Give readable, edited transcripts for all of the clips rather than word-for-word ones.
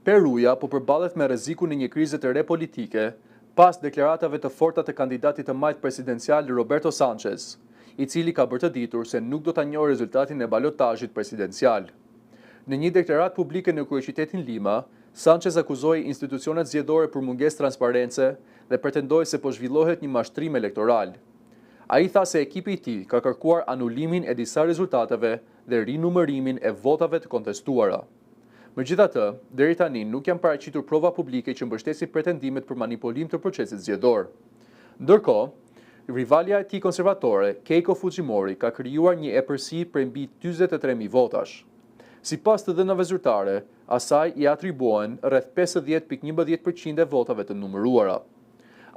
Peruja po përballet me rrezikun e një krize të re politike pas deklaratave të forta të kandidatit të majt presidencial Roberto Sanchez, i cili ka bërë të ditur se nuk do ta njohë rezultatin e balotazhit presidencial. Në një deklaratë publike në kryeqytetin Lima, Sanchez akuzoi institucionet zgjedhore për mungesë transparence dhe pretendoi se po zhvillohet një mashtrim elektoral. Ai tha se ekipi i tij ka kërkuar anulimin e disa rezultateve dhe rinumërimin e votave të kontestuara. Megjithatë, deri tani nuk janë paraqitur prova publike që mbështesin pretendimet për manipulim të procesit zgjedhor. Ndërkohë, rivalja e tij konservatore, Keiko Fujimori, ka krijuar një epërsi prej mbi 43.000 votash. Sipas të dhënave zyrtare, asaj i atribuohen rreth 50.11% e votave të numëruara.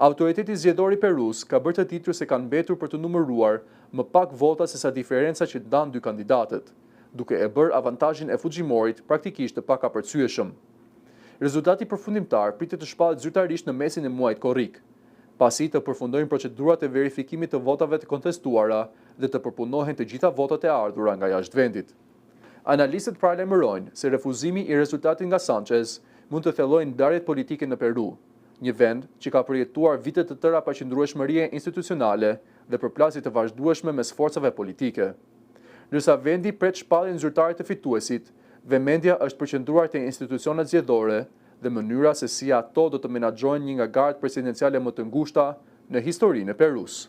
Autoriteti zgjedhor i Perus ka bërë të ditur se kanë mbetur për të numëruar më pak vota se sa diferenca që ndan dy kandidatët, duke e bërë avantazhin e Fujimorit praktikisht të pakapërcyeshëm. Rezultati përfundimtar pritet të shpallet zyrtarisht në mesin e muajit korrik, pasi të përfundojnë procedurat e verifikimit të votave të kontestuara dhe të përpunohen të gjitha votat e ardhura nga jashtë vendit. Analistët paralajmërojnë se refuzimi i rezultatit nga Sanchez mund të thellojë ndarjet politike në Peru, një vend që ka përjetuar vite të tëra paqëndrueshmërie institucionale dhe përplasje të vazhdueshme mes forcave politike. Ndërsa vendi pret shpalljen zyrtare të fituesit, vëmendja është përqendruar te institucionet zgjedhore dhe mënyra se si ato do të menaxhojnë një nga garët presidenciale më të ngushta në historinë e Perus.